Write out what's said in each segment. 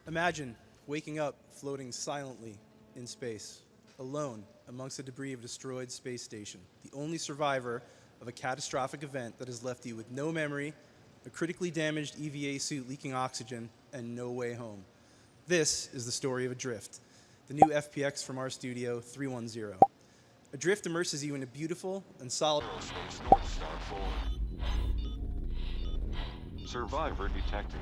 Imagine waking up floating silently in space, alone amongst the debris of a destroyed space station, the only survivor of a catastrophic event that has left you with no memory, a critically damaged EVA suit leaking oxygen, and no way home. This is the story of Adrift, the new FPX from our studio, 310. Adrift immerses you in a beautiful and solid Aerospace North Star 4. Survivor detected.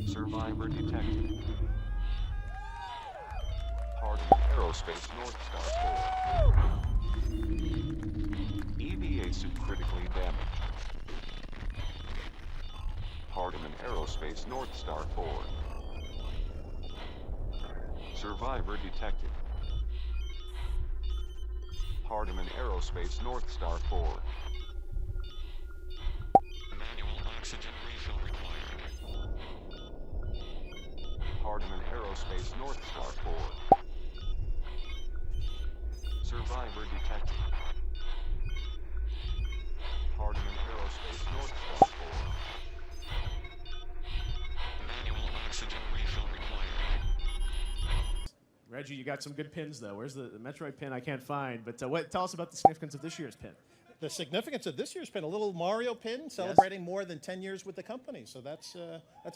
Survivor detected. Part of Aerospace North Star 4. EVA suit critically damaged. Part of an Aerospace North Star 4. Survivor detected. Part of an Aerospace North Star 4. Manual oxygen refill required. Part of an Aerospace North Star 4. Survivor detected. Part of an Aerospace North Star 4. Manual oxygen refill required. Reggie, you got some good pins, though. Where's the Metroid pin? I can't find. But tell us about the significance of this year's pin. The significance of this year's pin, a little Mario pin celebrating more than 10 years with the company. So that's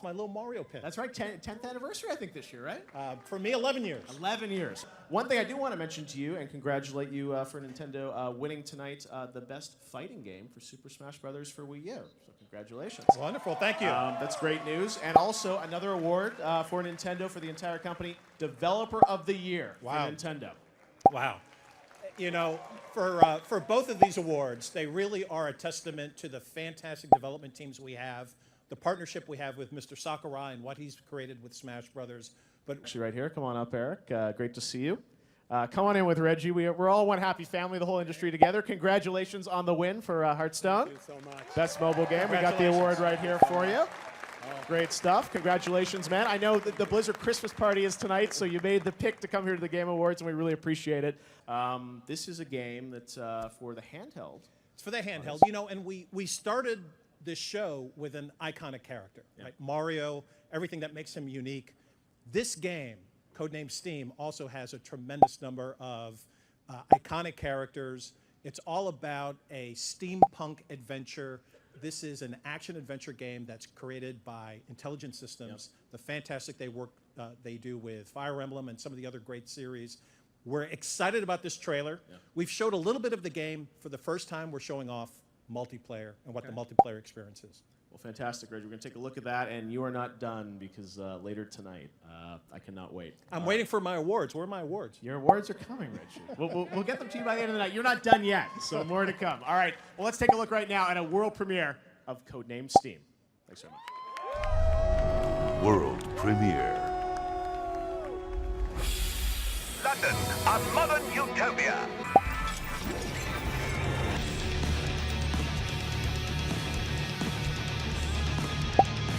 my little Mario pin. That's right, 10th anniversary, I think, this year, right? For me, 11 years. 11 years. One thing I do want to mention to you and congratulate you for Nintendo winning tonight the best fighting game for Super Smash Bros. For Wii U. So congratulations. Wonderful, thank you. That's great news. And also another award for Nintendo for the entire company, Developer of the Year for Nintendo. Wow. You know, for both of these awards, they really are a testament to the fantastic development teams we have, the partnership we have with Mr. Sakurai and what he's created with Smash Brothers. But actually, right here, come on up, Eric. Great to see you. Come on in with Reggie. We're all one happy family, the whole industry together. Congratulations on the win for Hearthstone. Thank you so much. Best mobile game. We got the award right here for you. Great stuff. Congratulations, man. I know that the Blizzard Christmas party is tonight, so you made the pick to come here to the Game Awards, and we really appreciate it. This is a game that's for the handheld. It's for the handheld, you know, and we started this show with an iconic character, right? Mario, everything that makes him unique. This game, codenamed Steam, also has a tremendous number of iconic characters. It's all about a steampunk adventure. This is an action-adventure game that's created by Intelligent Systems. The fantastic work they do with Fire Emblem and some of the other great series. We're excited about this trailer. We've showed a little bit of the game. For the first time, we're showing off multiplayer and what the multiplayer experience is. Well, fantastic, Reggie. We're going to take a look at that, and you are not done because later tonight, I cannot wait. I'm waiting for my awards. Where are my awards? Your awards are coming, Reggie. we'll get them to you by the end of the night. You're not done yet, so more to come. All right, well, let's take a look right now at a world premiere of Codename Steam. Thanks so much. World premiere. London, a modern utopia.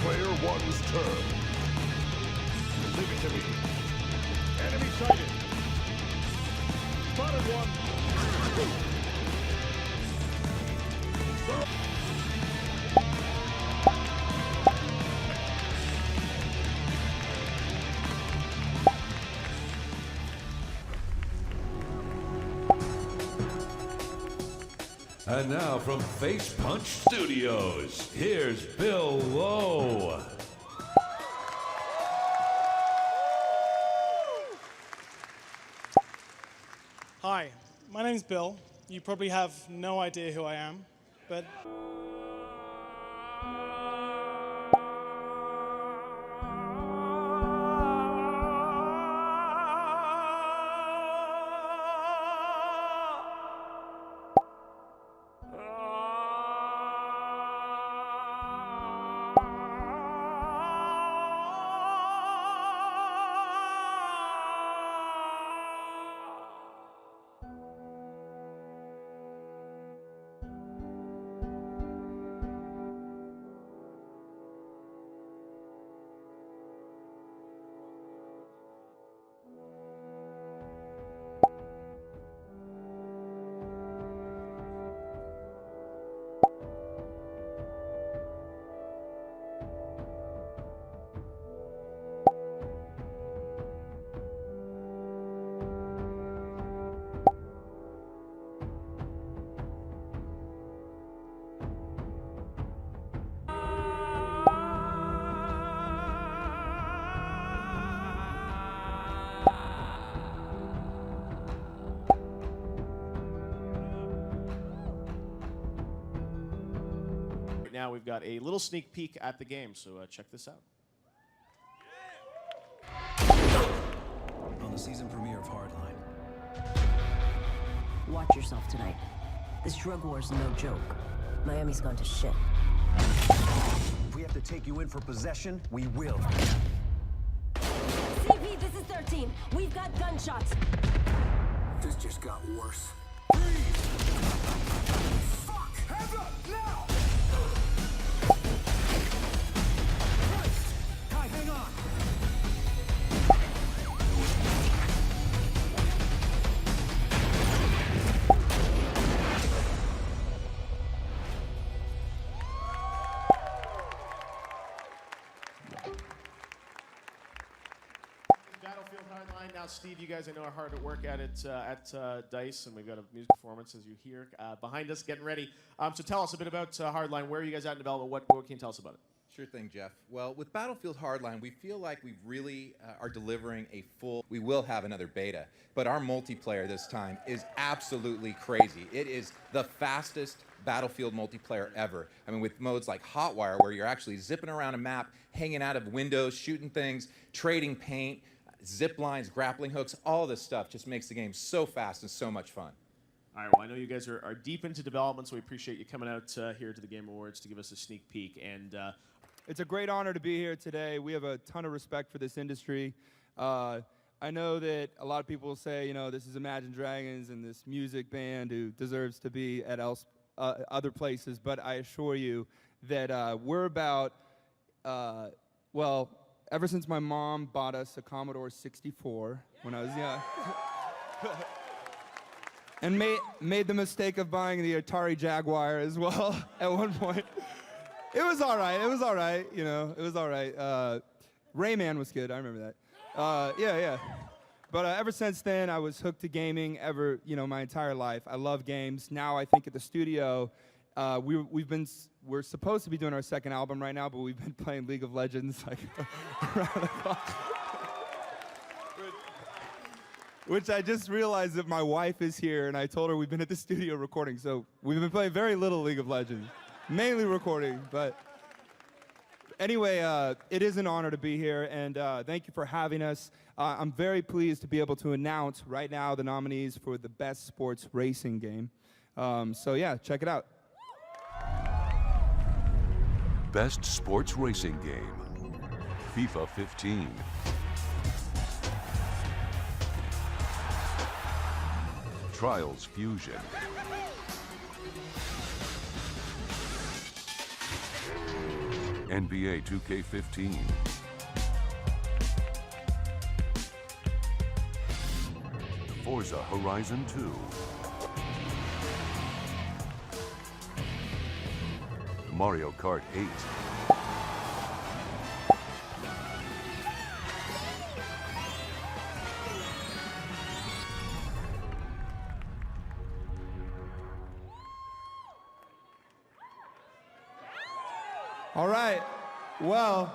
Player one's turn. Leave it to me. Enemy sighted. Spotted one. And now from Face Punch Studios, here's Bill Lowe. Hi, my name's Bill. You probably have no idea who I am, but now we've got a little sneak peek at the game, so check this out. On the season premiere of Hardline. Watch yourself tonight. This drug war is no joke. Miami's gone to shit. If we have to take you in for possession, we will. CP, this is 13. We've got gunshots. This just got worse. Fuck! Hands up, now! Kai, hang on! Battlefield Hardline. Now, Steve, you guys I know are hard at work at it at DICE, and we've got a music performance as you hear behind us, getting ready. So tell us a bit about Hardline. Where are you guys at in development? What can you tell us about it? Sure thing, Jeff. Well, with Battlefield Hardline, we feel like we really are delivering a full. We will have another beta, but our multiplayer this time is absolutely crazy. It is the fastest Battlefield multiplayer ever. I mean, with modes like Hotwire, where you're actually zipping around a map, hanging out of windows, shooting things, trading paint, zip lines, grappling hooks, all this stuff just makes the game so fast and so much fun. All right, well, I know you guys are deep into development, so we appreciate you coming out here to the Game Awards to give us a sneak peek. And it's a great honor to be here today. We have a ton of respect for this industry. I know that a lot of people will say, you know, this is Imagine Dragons and this music band who deserves to be at other places, but I assure you that we're about, well, ever since my mom bought us a Commodore 64 when I was young, and made the mistake of buying the Atari Jaguar as well at one point. It was all right. It was all right. You know, it was all right. Rayman was good. I remember that. Yeah. But ever since then, I was hooked to gaming. My entire life. I love games. Now I think at the studio, we're supposed to be doing our second album right now, but we've been playing League of Legends like around the clock. Which I just realized that my wife is here, and I told her we've been at the studio recording, so we've been playing very little League of Legends. Mainly recording, but anyway, it is an honor to be here, and thank you for having us. I'm very pleased to be able to announce right now the nominees for the best sports racing game. So yeah, check it out. Best Sports Racing Game, FIFA 15. Trials Fusion. NBA 2K15. Forza Horizon 2. Mario Kart 8. All right. Well,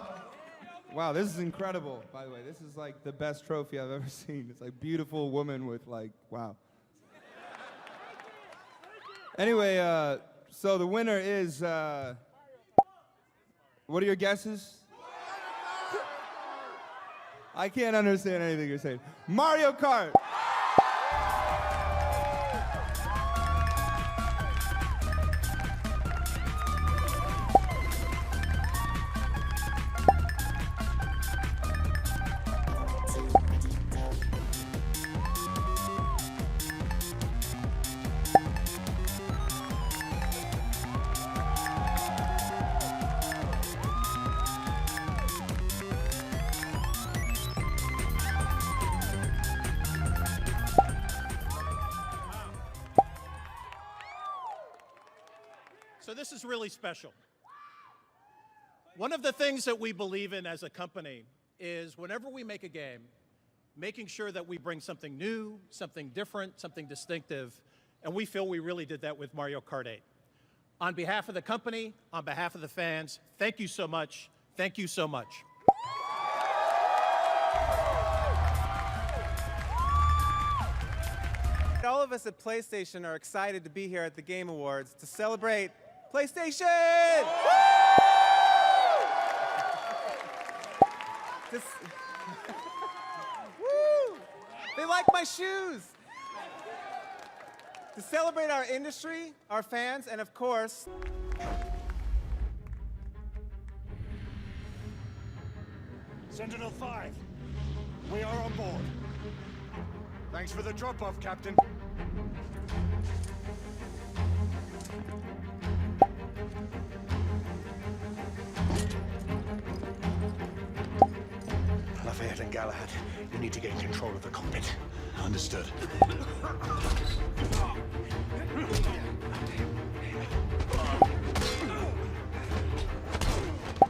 wow, this is incredible, by the way. This is like the best trophy I've ever seen. It's like beautiful woman with like, wow. Anyway, so the winner is, what are your guesses? I can't understand anything you're saying. Mario Kart. So this is really special. One of the things that we believe in as a company is whenever we make a game, making sure that we bring something new, something different, something distinctive, and we feel we really did that with Mario Kart 8. On behalf of the company, on behalf of the fans, thank you so much. Thank you so much. All of us at PlayStation are excited to be here at the Game Awards to celebrate PlayStation! Woo! They like my shoes. To celebrate our industry, our fans, and of course, Sentinel-5, we are on board. Thanks for the drop-off, Captain. Lafayette and Galahad, you need to gain control of the cockpit. Understood.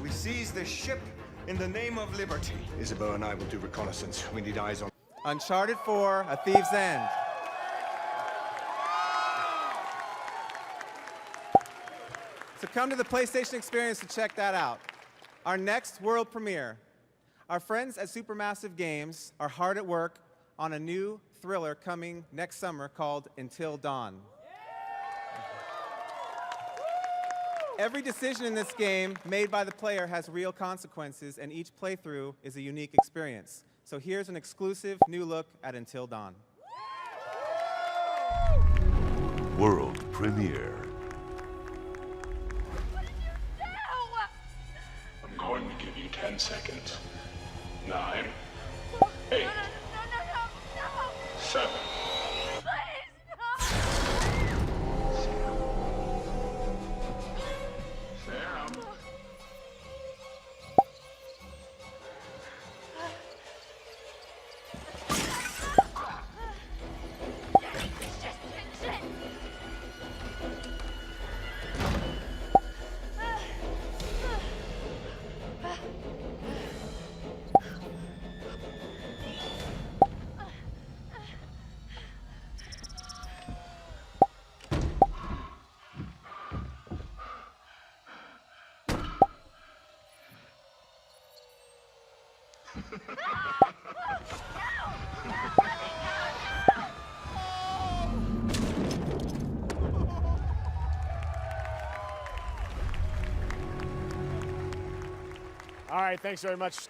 We seize the ship in the name of liberty. Isabeau and I will do reconnaissance. We need eyes on... Uncharted 4, A Thief's End. So come to the PlayStation Experience to check that out. Our next world premiere. Our friends at Supermassive Games are hard at work on a new thriller coming next summer called Until Dawn. Every decision in this game made by the player has real consequences, and each playthrough is a unique experience. So here's an exclusive new look at Until Dawn. World premiere. I'm going to give you 10 seconds. 9, 8, 7. All right, thanks very much.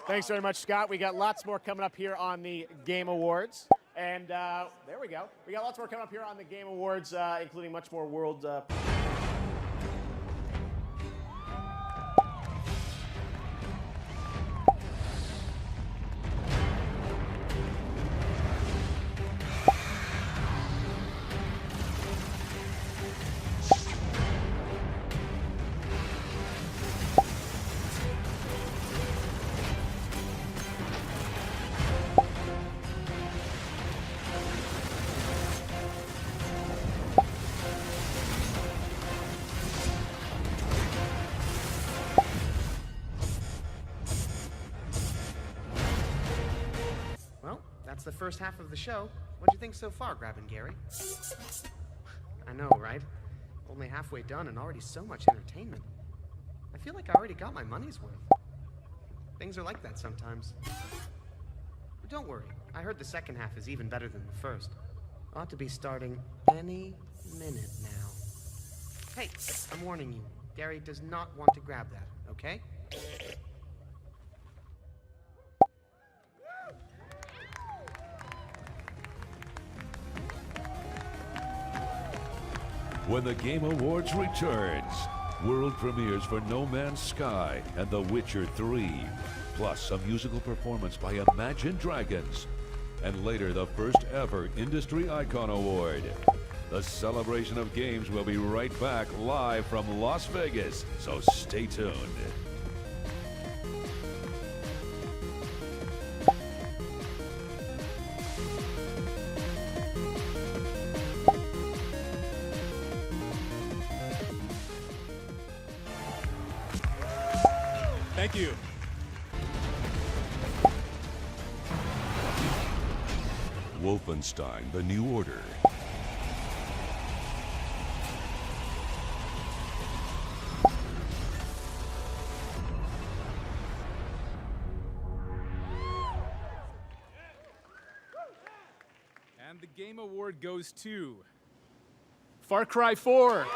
Thanks very much, Scott. We got lots more coming up here on the Game Awards. And there we go. We got lots more coming up here on the Game Awards, including much more world... That's the first half of the show. What'd you think so far, Grab and Gary? I know, right? Only halfway done and already so much entertainment. I feel like I already got my money's worth. Things are like that sometimes. But don't worry. I heard the second half is even better than the first. Ought to be starting any minute now. Hey, I'm warning you. Gary does not want to grab that, okay? When the Game Awards returns, world premieres for No Man's Sky and The Witcher 3, plus a musical performance by Imagine Dragons, and later the first ever Industry Icon Award. The celebration of games will be right back live from Las Vegas, so stay tuned. Thank you. Wolfenstein: The New Order. And the Game Award goes to Far Cry 4.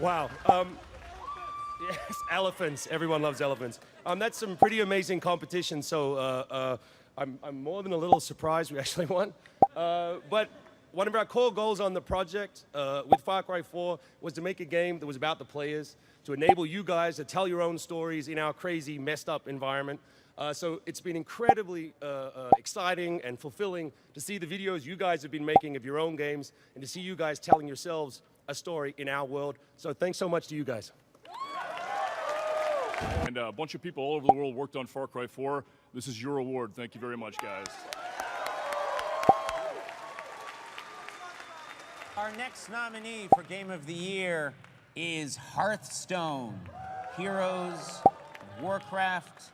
Wow. Yes, elephants. Everyone loves elephants. That's some pretty amazing competition. So I'm more than a little surprised we actually won. But one of our core goals on the project with Far Cry 4 was to make a game that was about the players, to enable you guys to tell your own stories in our crazy, messed up environment. So it's been incredibly exciting and fulfilling to see the videos you guys have been making of your own games and to see you guys telling yourselves a story in our world. So thanks so much to you guys. And a bunch of people all over the world worked on Far Cry 4. This is your award. Thank you very much, guys. Our next nominee for Game of the Year is Hearthstone, Heroes of Warcraft,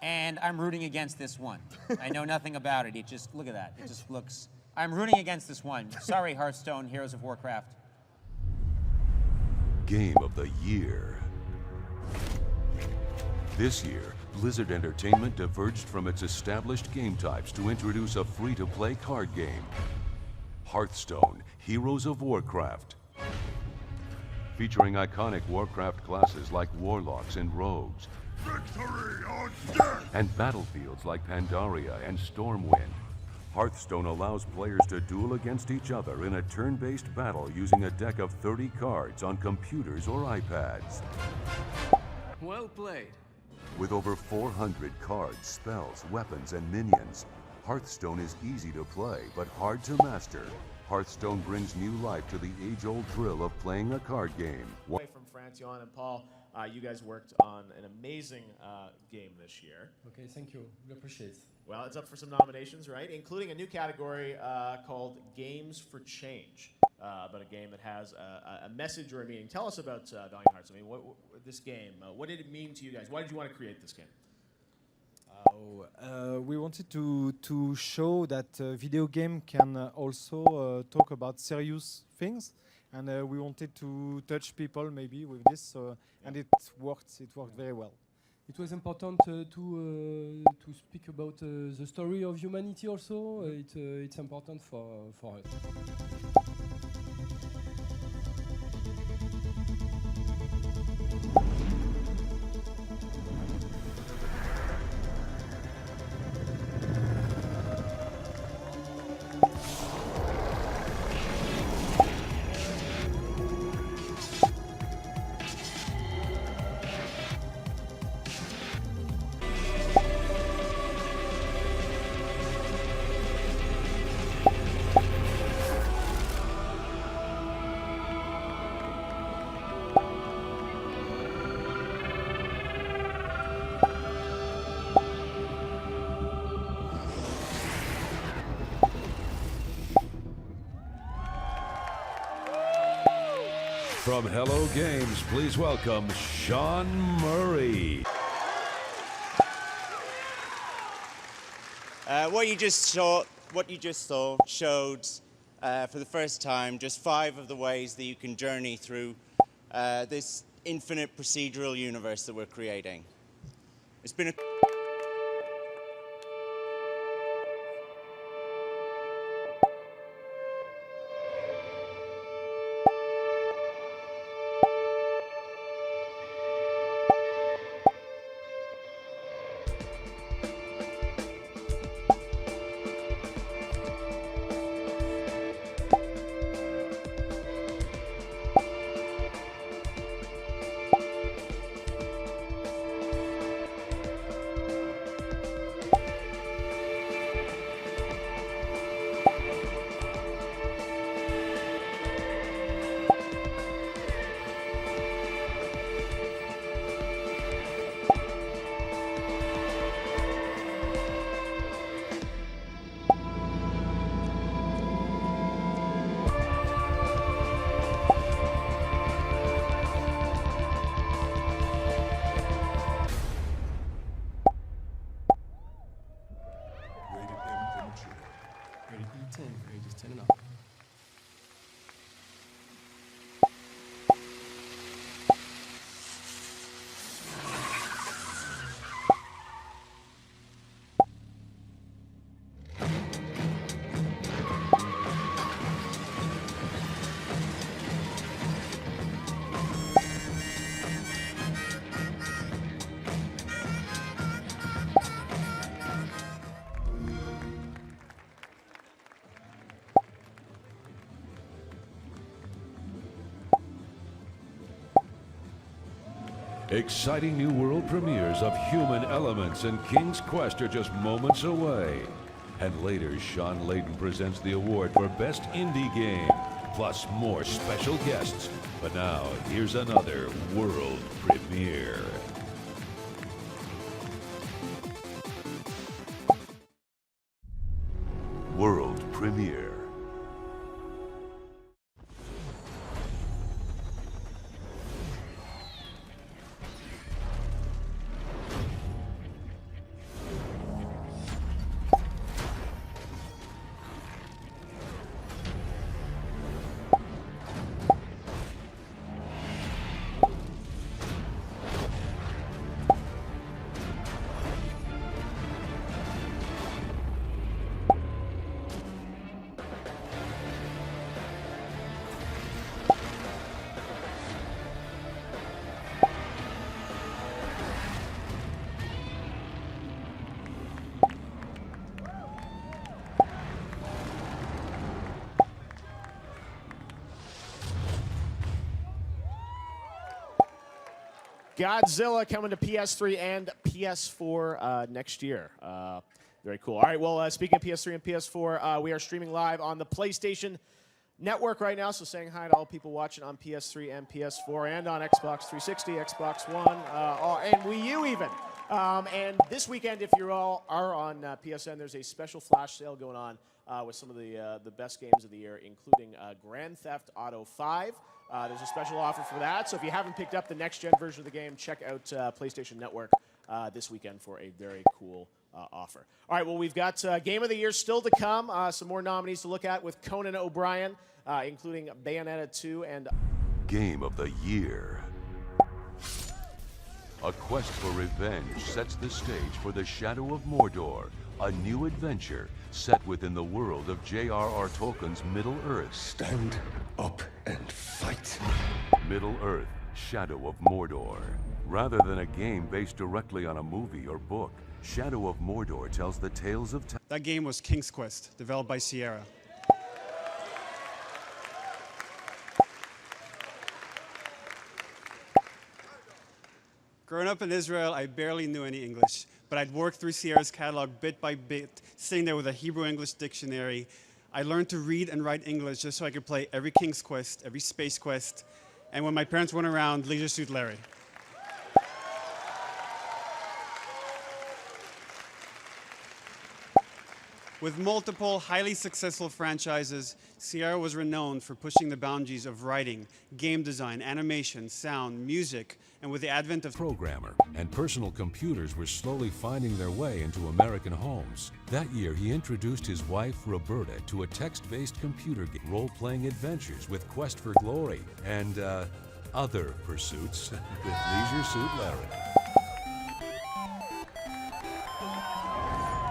and I'm rooting against this one. I know nothing about it. It just, look at that. It just looks, I'm rooting against this one. Sorry, Hearthstone, Heroes of Warcraft. Game of the Year. This year, Blizzard Entertainment diverged from its established game types to introduce a free-to-play card game. Hearthstone, Heroes of Warcraft. Featuring iconic Warcraft classes like Warlocks and Rogues. Victory or death! And battlefields like Pandaria and Stormwind. Hearthstone allows players to duel against each other in a turn-based battle using a deck of 30 cards on computers or iPads. Well played. With over 400 cards, spells, weapons, and minions, Hearthstone is easy to play, but hard to master. Hearthstone brings new life to the age-old thrill of playing a card game. From Francier and Paul, you guys worked on an amazing game this year. Okay, thank you. We appreciate it. Well, it's up for some nominations, right? Including a new category called Games for Change, but a game that has a message or a meaning. Tell us about Valiant Hearts. I mean, this game, what did it mean to you guys? Why did you want to create this game? We wanted to show that video game can also talk about serious things, and we wanted to touch people maybe with this, and it worked. It worked very well. It was important to speak about the story of humanity also. It's important for us. From Hello Games, please welcome Sean Murray. What you just saw showed for the first time just 5 of the ways that you can journey through this infinite procedural universe that we're creating. It's been a Exciting new world premieres of Human Elements and King's Quest are just moments away. And later, Sean Layden presents the award for Best Indie Game, plus more special guests. But now, here's another world premiere. World premiere. Godzilla coming to PS3 and PS4 next year. Very cool. All right, well, speaking of PS3 and PS4, we are streaming live on the PlayStation Network right now, so saying hi to all people watching on PS3 and PS4 and on Xbox 360, Xbox One, and Wii U even. And this weekend, if you all are on PSN, there's a special flash sale going on with some of the best games of the year, including Grand Theft Auto 5. There's a special offer for that, so if you haven't picked up the next-gen version of the game, check out PlayStation Network this weekend for a very cool offer. All right, well, we've got Game of the Year still to come, some more nominees to look at with Conan O'Brien, including Bayonetta 2 and... Game of the Year. A quest for revenge sets the stage for the Shadow of Mordor, a new adventure set within the world of J.R.R. Tolkien's Middle-earth. Stand up and fight. Middle-earth, Shadow of Mordor. Rather than a game based directly on a movie or book, Shadow of Mordor tells the tales of... That game was King's Quest, developed by Sierra. Growing up in Israel, I barely knew any English, but I'd worked through Sierra's catalog bit by bit, sitting there with a Hebrew-English dictionary. I learned to read and write English just so I could play every King's Quest, every Space Quest, and when my parents went around, Leisure Suit Larry. With multiple highly successful franchises, Sierra was renowned for pushing the boundaries of writing, game design, animation, sound, music, and with the advent of programmer and personal computers were slowly finding their way into American homes. That year, he introduced his wife, Roberta, to a text-based computer game, role-playing adventures with Quest for Glory and other pursuits with Leisure Suit Larry.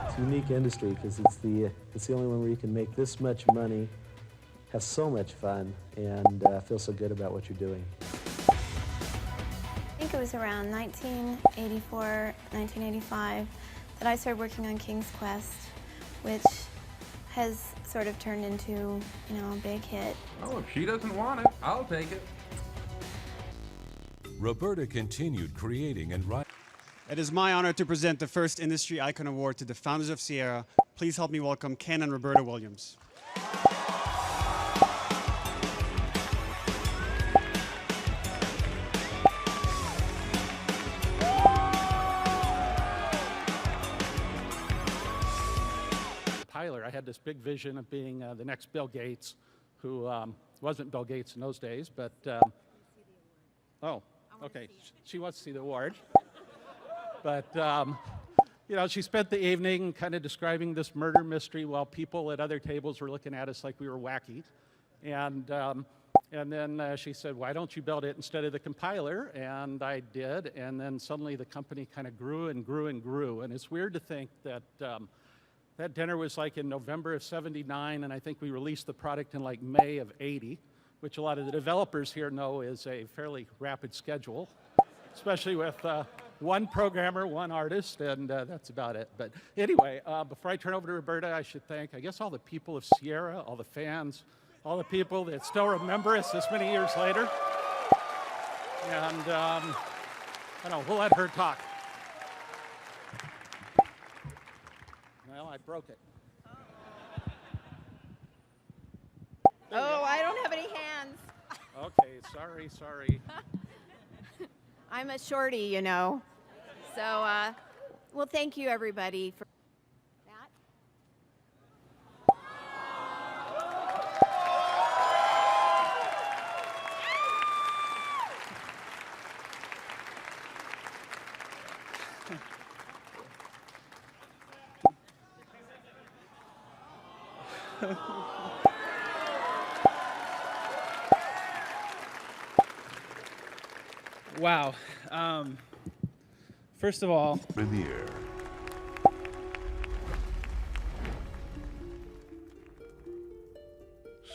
It's a unique industry because it's the only one where you can make this much money, have so much fun, and feel so good about what you're doing. I think it was around 1984, 1985 that I started working on King's Quest, which has sort of turned into, a big hit. Oh, if she doesn't want it, I'll take it. Roberta continued creating and writing. It is my honor to present the first Industry Icon Award to the founders of Sierra. Please help me welcome Ken and Roberta Williams. Tyler, I had this big vision of being the next Bill Gates, who wasn't Bill Gates in those days, but, oh, okay, she wants to see the award. But, she spent the evening kind of describing this murder mystery while people at other tables were looking at us like we were wacky. And then she said, why don't you build it instead of the compiler? And I did, and then suddenly the company kind of grew and grew and grew. And it's weird to think that that dinner was like in November of '79, and I think we released the product in like May of '80, which a lot of the developers here know is a fairly rapid schedule, especially with one programmer, one artist, and that's about it. But anyway, before I turn over to Roberta, I should thank, I guess, all the people of Sierra, all the fans, all the people that still remember us this many years later. And I know, we'll let her talk. Well, I broke it. Oh, I don't have any hands. Okay, sorry. I'm a shorty, you know. So, well, thank you, everybody, for that. Wow. First of all, Premiere.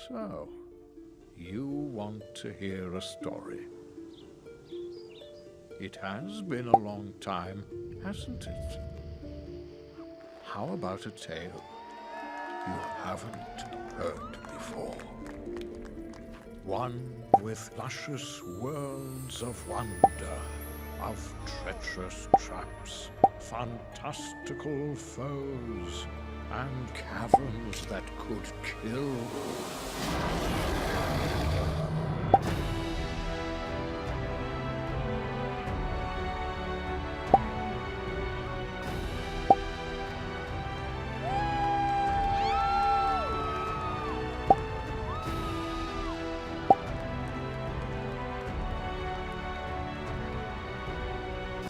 So, you want to hear a story. It has been a long time, hasn't it? How about a tale you haven't heard before? One with luscious worlds of wonder, of treacherous traps, fantastical foes, and caverns that could kill.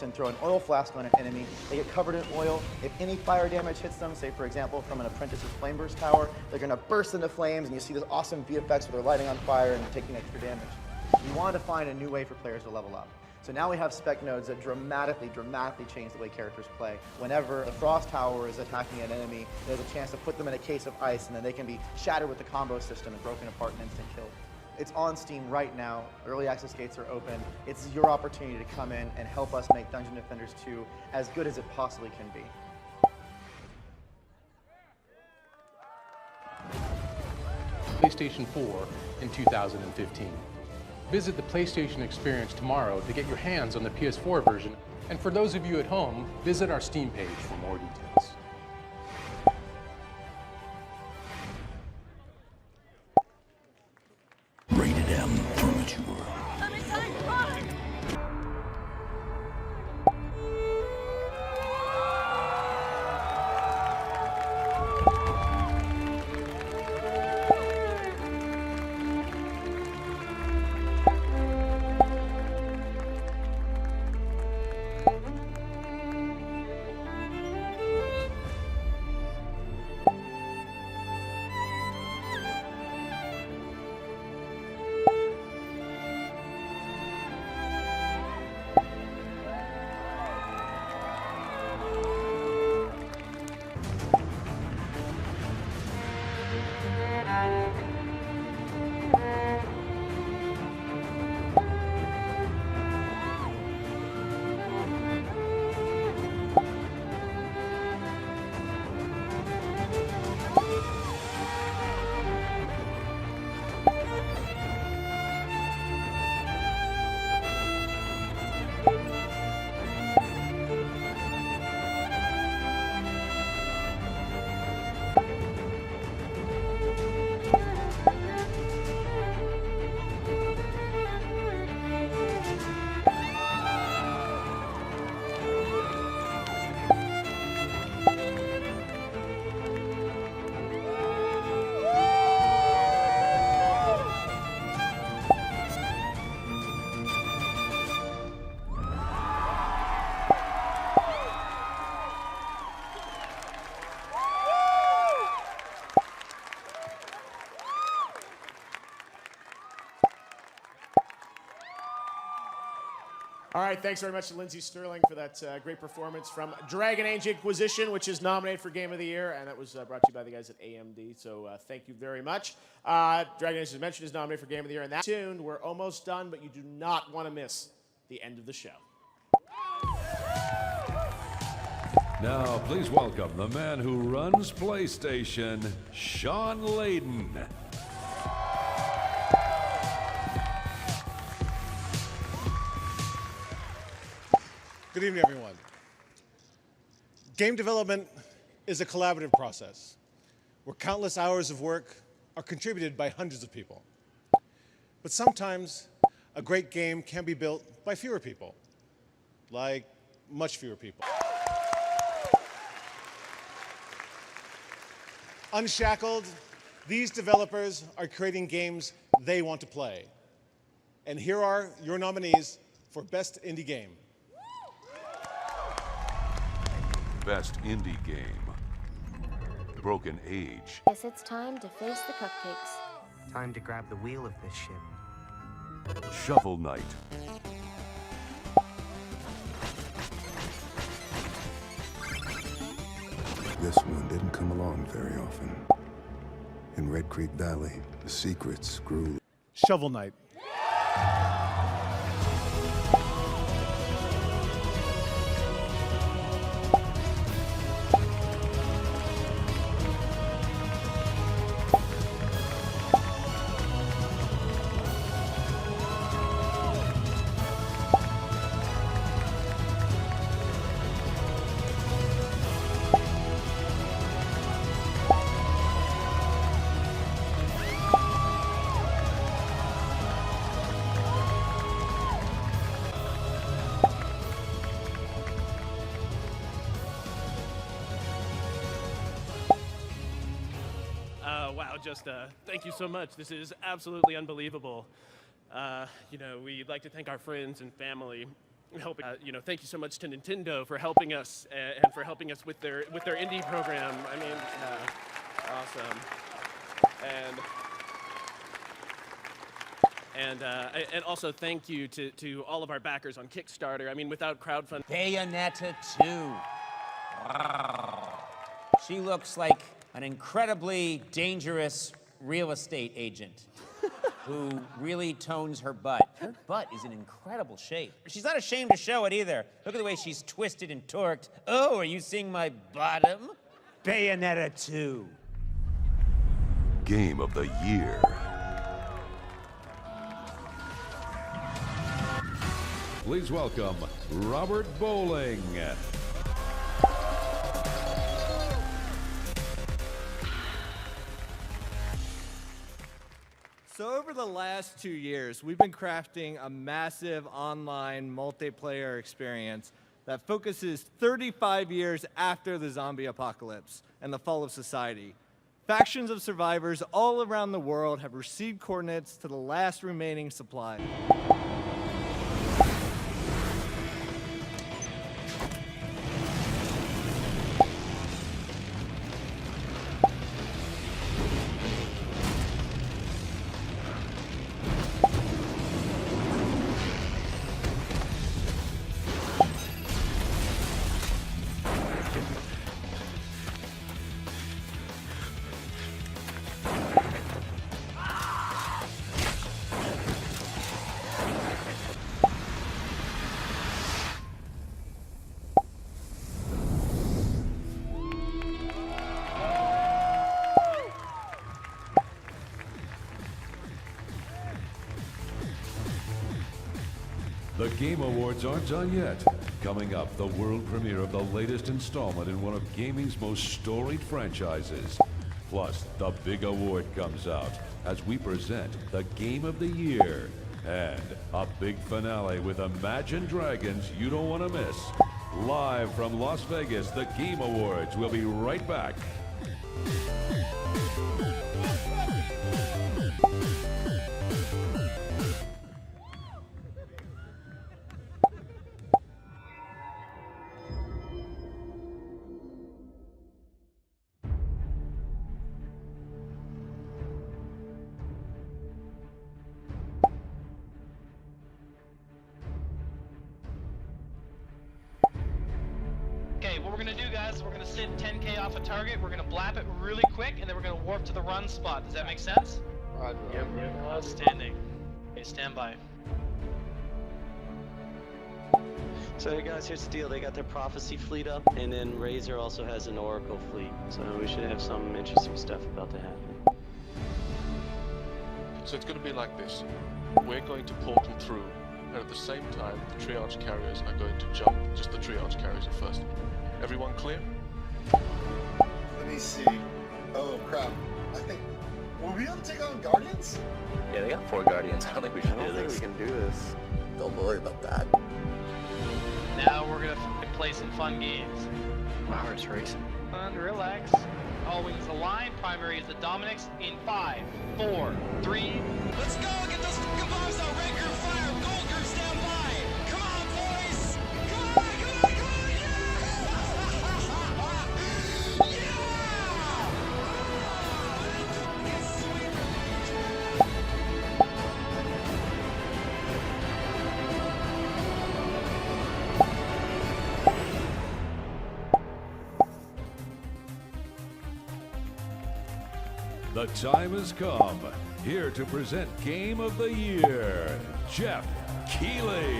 And throw an oil flask on an enemy. They get covered in oil. If any fire damage hits them, say for example from an Apprentice's flame burst tower, they're going to burst into flames, and you see this awesome VFX where they're lighting on fire and taking extra damage. We wanted to find a new way for players to level up. So now we have spec nodes that dramatically change the way characters play. Whenever the frost tower is attacking an enemy, there's a chance to put them in a case of ice, and then they can be shattered with the combo system and broken apart and instant killed. It's on Steam right now. Early access gates are open. It's your opportunity to come in and help us make Dungeon Defenders 2 as good as it possibly can be. PlayStation 4 in 2015. Visit the PlayStation Experience tomorrow to get your hands on the PS4 version. And for those of you at home, visit our Steam page for more details. Rated M for mature. All right, thanks very much to Lindsay Sterling for that great performance from Dragon Age Inquisition, which is nominated for Game of the Year, and that was brought to you by the guys at AMD, so thank you very much. Dragon Age, as mentioned, is nominated for Game of the Year, and that's tuned. We're almost done, but you do not want to miss the end of the show. Now, please welcome the man who runs PlayStation, Sean Layden. Good evening, everyone. Game development is a collaborative process where countless hours of work are contributed by hundreds of people. But sometimes a great game can be built by fewer people, like much fewer people. Unshackled, these developers are creating games they want to play. And here are your nominees for Best Indie Game. Best Indie Game. Broken Age. Guess it's time to face the cupcakes. Time to grab the wheel of this ship. Shovel Knight. This one didn't come along very often. In Red Creek Valley, the secrets grew. Shovel Knight. Thank you so much. This is absolutely unbelievable. We'd like to thank our friends and family helping. Thank you so much to Nintendo for helping us and for helping us with their indie program. I mean, awesome. And also thank you to all of our backers on Kickstarter. I mean, without crowdfunding. Bayonetta 2. She looks like an incredibly dangerous real estate agent who really tones her butt. Her butt is in incredible shape. She's not ashamed to show it either. Look at the way she's twisted and torqued. Oh, are you seeing my bottom? Bayonetta 2. Game of the Year. Please welcome Robert Bowling. So over the last 2 years, we've been crafting a massive online multiplayer experience that focuses 35 years after the zombie apocalypse and the fall of society. Factions of survivors all around the world have received coordinates to the last remaining supply. The Game Awards aren't done yet. Coming up, the world premiere of the latest installment in one of gaming's most storied franchises. Plus, the big award comes out as we present the Game of the Year. And a big finale with Imagine Dragons you don't want to miss. Live from Las Vegas, the Game Awards. We'll be right back. Okay, what we're gonna do, guys, we're gonna sit 10K off a target, we're gonna blap it really quick, and then we're gonna warp to the run spot. Does that make sense? Roger. Yep. Outstanding. Okay, stand by. So hey guys, here's the deal. They got their Prophecy fleet up, and then Razor also has an Oracle fleet. So we should have some interesting stuff about to happen. So it's going to be like this. We're going to portal through and at the same time, the triage carriers are going to jump. Just the triage carriers at first. Everyone clear? Let me see. Oh crap. I think. Will we be able to take on Guardians? Yeah, they got 4 Guardians. I don't think we should do this. I don't think we can do this. Don't worry about that. Now we're gonna play some fun games. My heart's racing. And relax. All wings aligned. Primary is the Dominics in 5, 4, 3. Let's go! Get those fucking bombs out! Red group fire! Gold group stand by! Come on, boys! Come on! Come on! Come on! The time has come. Here to present Game of the Year, Jeff Keighley.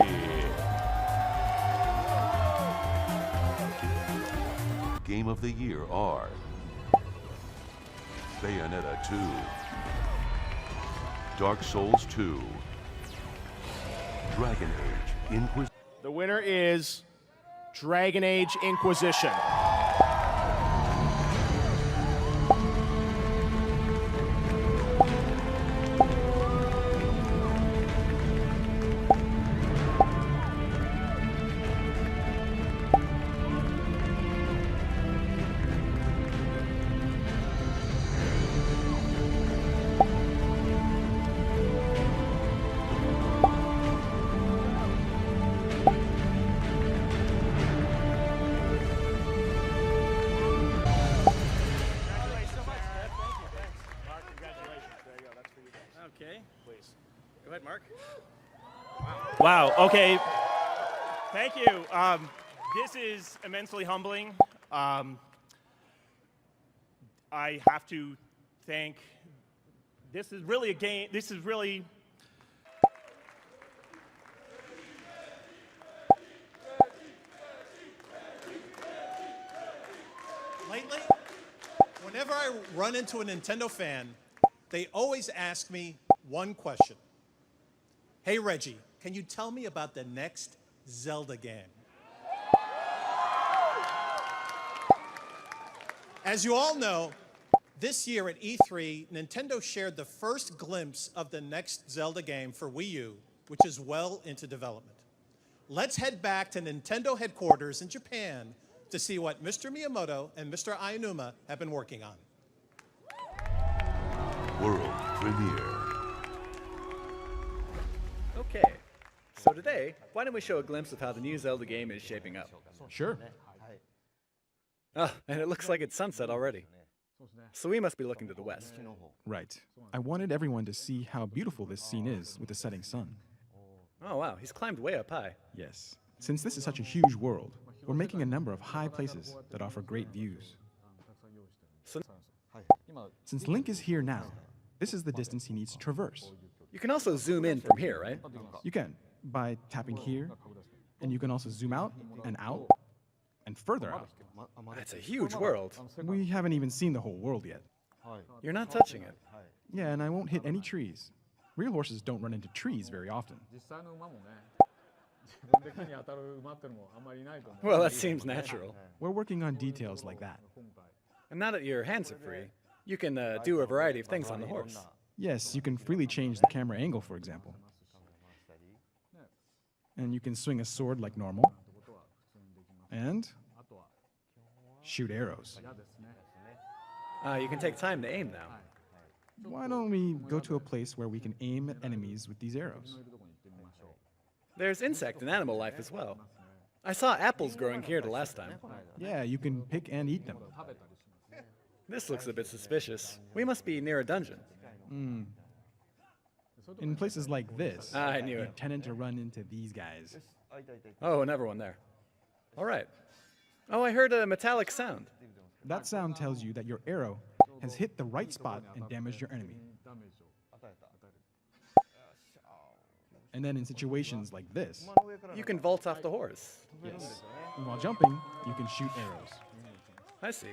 Game of the Year are Bayonetta 2, Dark Souls 2, Dragon Age Inquisition. The winner is Dragon Age Inquisition. Okay. Please. Go ahead, Mark. Wow. Okay. Thank you. This is immensely humbling. I have to thank. This is really a game. This is really. Lately, whenever I run into a Nintendo fan, they always ask me one question. Hey, Reggie, can you tell me about the next Zelda game? As you all know, this year at E3, Nintendo shared the first glimpse of the next Zelda game for Wii U, which is well into development. Let's head back to Nintendo headquarters in Japan to see what Mr. Miyamoto and Mr. Aonuma have been working on. World premiere. Okay, so today, why don't we show a glimpse of how the new Zelda game is shaping up? Sure. Oh, and it looks like it's sunset already. So we must be looking to the west. Right. I wanted everyone to see how beautiful this scene is with the setting sun. Oh wow, he's climbed way up high. Yes. Since this is such a huge world, we're making a number of high places that offer great views. Since Link is here now, this is the distance he needs to traverse. You can also zoom in from here, right? You can, by tapping here, and you can also zoom out, and further out. That's a huge world. We haven't even seen the whole world yet. You're not touching it. Yeah, and I won't hit any trees. Real horses don't run into trees very often. Well, that seems natural. We're working on details like that. And now that your hands are free, you can do a variety of things on the horse. Yes, you can freely change the camera angle, for example. And you can swing a sword like normal. And shoot arrows. You can take time to aim now. Why don't we go to a place where we can aim at enemies with these arrows? There's insect and animal life as well. I saw apples growing here the last time. Yeah, you can pick and eat them. This looks a bit suspicious. We must be near a dungeon. In places like this, I knew you it. tend to run into these guys. Oh, and everyone there. All right. Oh, I heard a metallic sound. That sound tells you that your arrow has hit the right spot and damaged your enemy. And then in situations like this, you can vault off the horse. Yes. And while jumping, you can shoot arrows. I see.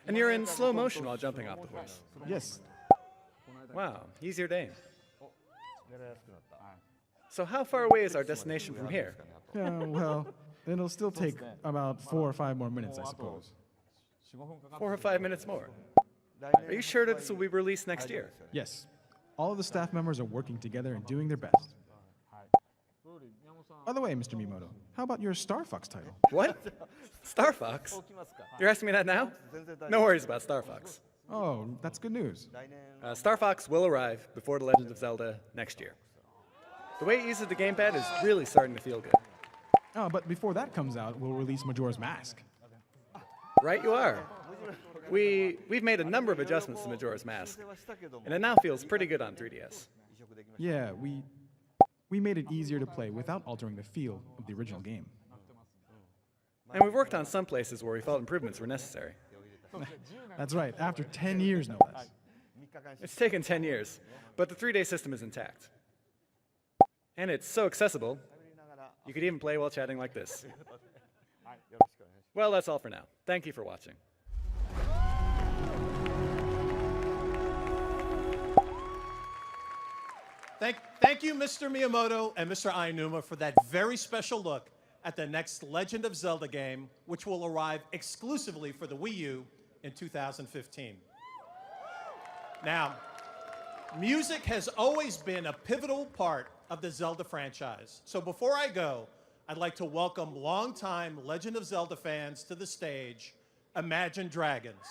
And you're in slow motion while jumping off the horse. Yes. Wow, easier to aim. So how far away is our destination from here? Yeah, well, it'll still take about 4 or 5 more minutes, I suppose. 4 or 5 minutes more. Are you sure that this will be released next year? Yes. All of the staff members are working together and doing their best. By the way, Mr. Miyamoto, how about your Star Fox title? What? Star Fox? You're asking me that now? No worries about Star Fox. Oh, that's good news. Star Fox will arrive before The Legend of Zelda next year. The way it uses the gamepad is really starting to feel good. Oh, but before that comes out, we'll release Majora's Mask. Right you are. We've made a number of adjustments to Majora's Mask, and it now feels pretty good on 3DS. Yeah, we made it easier to play without altering the feel of the original game. And we've worked on some places where we felt improvements were necessary. That's right, after 10 years, no less. It's taken 10 years, but the 3-day system is intact. And it's so accessible, you could even play while chatting like this. Well, that's all for now. Thank you for watching. Thank you, Mr. Miyamoto and Mr. Aonuma, for that very special look at the next Legend of Zelda game, which will arrive exclusively for the Wii U in 2015. Now, music has always been a pivotal part of the Zelda franchise. So before I go, I'd like to welcome longtime Legend of Zelda fans to the stage, Imagine Dragons.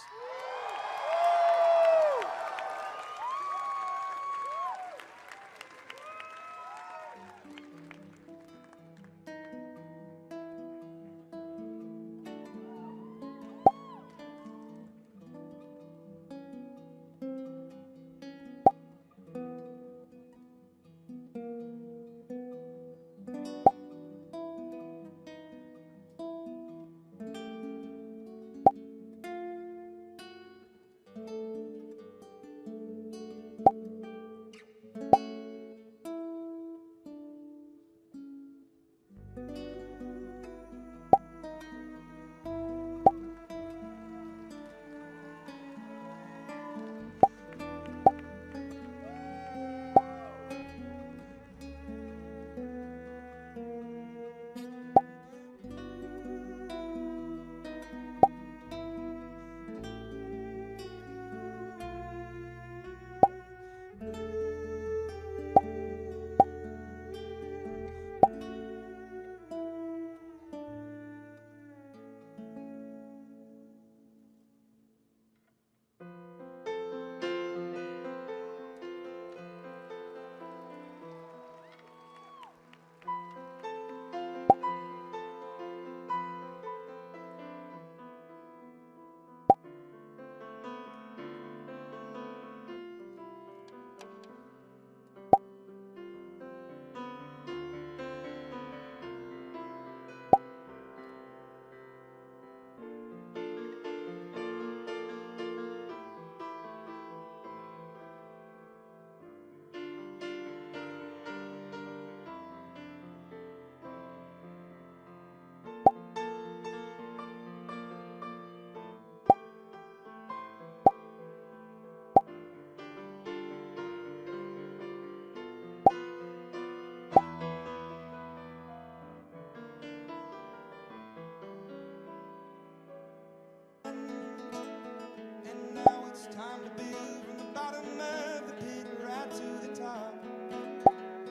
Time to build from the bottom of the pit right to the top.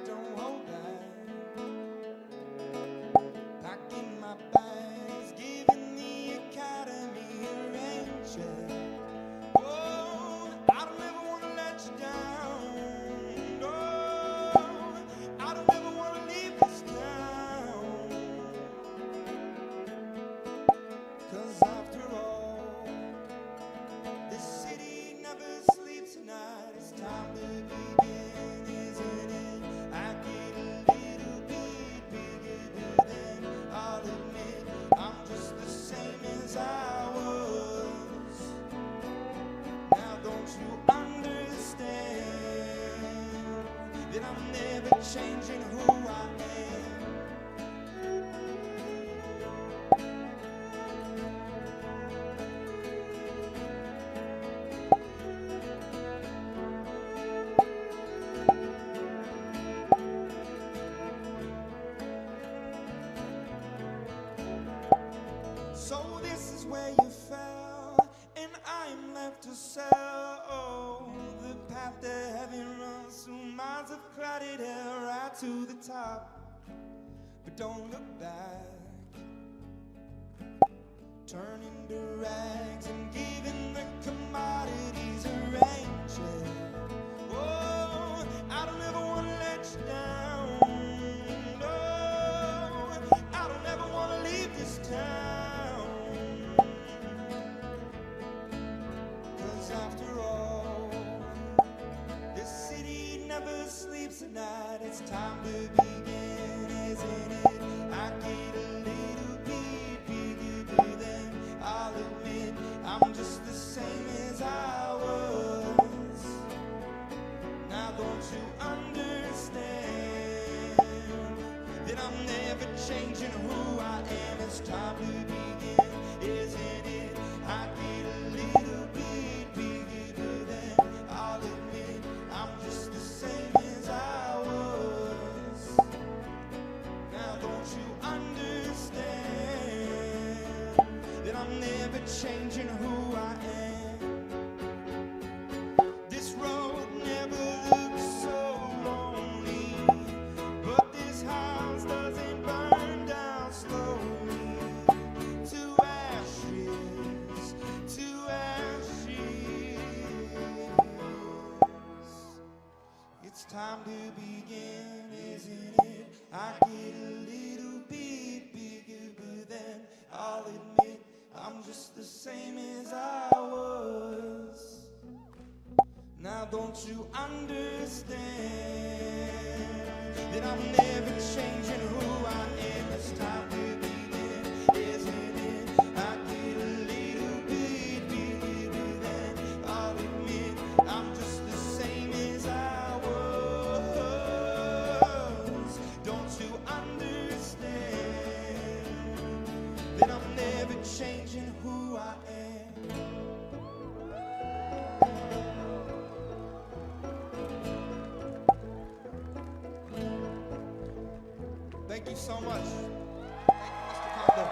Don't hold back. Packing my bags, giving the academy a rain check. Oh, I don't ever want to let you down. No, I don't ever want to leave this town. 'Cause after all, this city never sleeps at night. It's time to begin, isn't it? I get a little bit bigger than I'll admit. I'm just the same as I was. Now don't you understand that I'm never changing who I am? Oh, this is where you fell, and I'm left to sell. Oh, the path to heaven runs through miles of crowded air right to the top. But don't look back, turning to rags and giving the commodities a rain check. Oh, I don't ever want to let you down. No, I don't ever want to leave this town. 'Cause after all, this city never sleeps at night. It's time to begin, isn't it? I get a little bit bigger than I'll admit. I'm just the same as I was. Now don't you understand that I'm never changing who I am? It's time to begin, isn't it? I get a little bit bigger than I'll admit. I'm just the same as I was. Now don't you understand that I'm never changing who I am? This road never looks so lonely, but this house doesn't burn down slowly. To ashes, to ashes. It's time to begin, isn't it? I get a little bit bigger than I'll admit. I'm just the same as I was. Now don't you understand that I'm never changing who I am? It's time to begin, isn't it? I get a little bit bigger than I'll admit. I'm just the same as I was. Don't you understand that I'm never changing who I am? Thank you so much. Thank you, Mr. Kondo.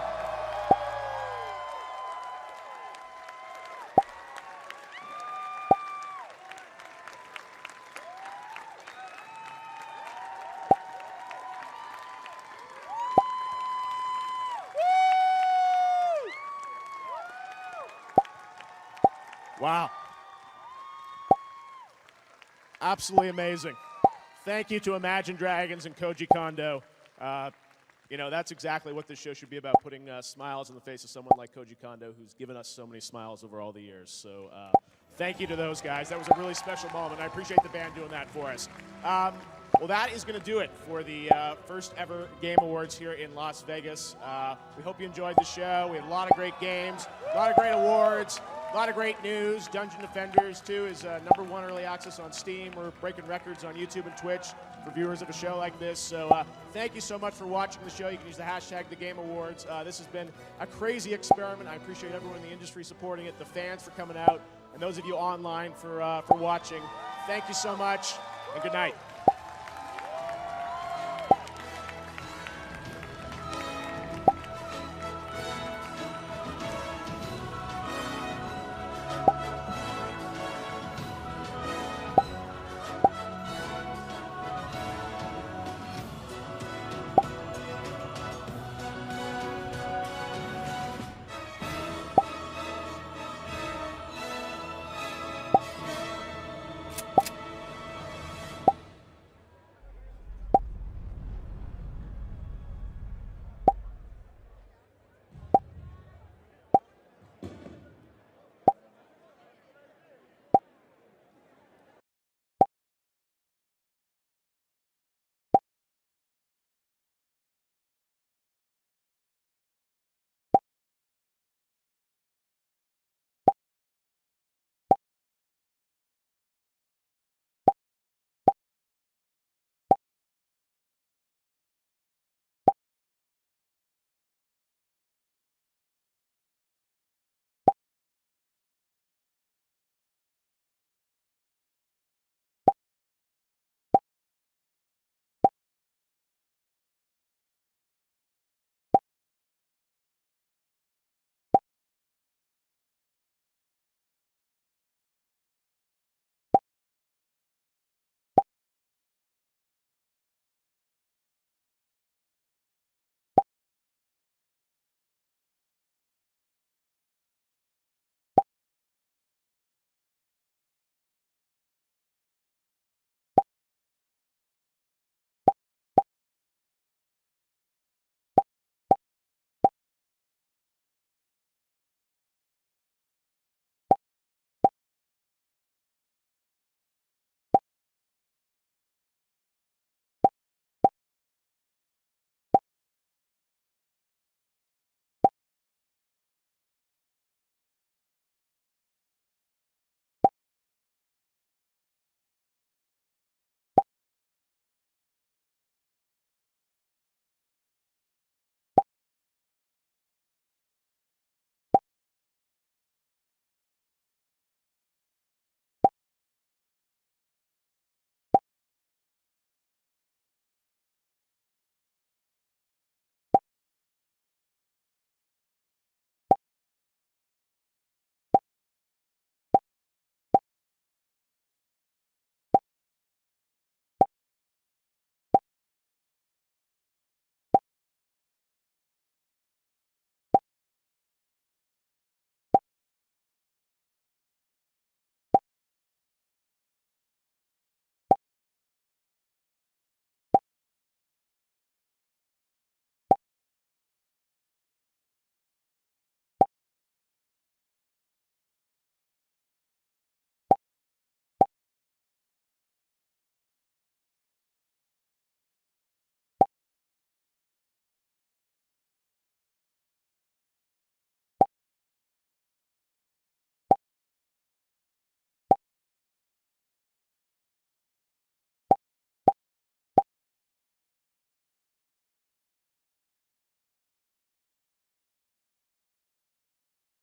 Wow. Absolutely amazing. Thank you to Imagine Dragons and Koji Kondo. You know, that's exactly what this show should be about, putting smiles on the face of someone like Koji Kondo, who's given us so many smiles over all the years. So thank you to those guys. That was a really special moment. I appreciate the band doing that for us. Well, that is going to do it for the first ever Game Awards here in Las Vegas. We hope you enjoyed the show. We had a lot of great games, a lot of great awards, a lot of great news. Dungeon Defenders 2 is #1 early access on Steam. We're breaking records on YouTube and Twitch for viewers of a show like this. So thank you so much for watching the show. You can use the hashtag #TheGameAwards. This has been a crazy experiment. I appreciate everyone in the industry supporting it, the fans for coming out, and those of you online for watching. Thank you so much, and good night.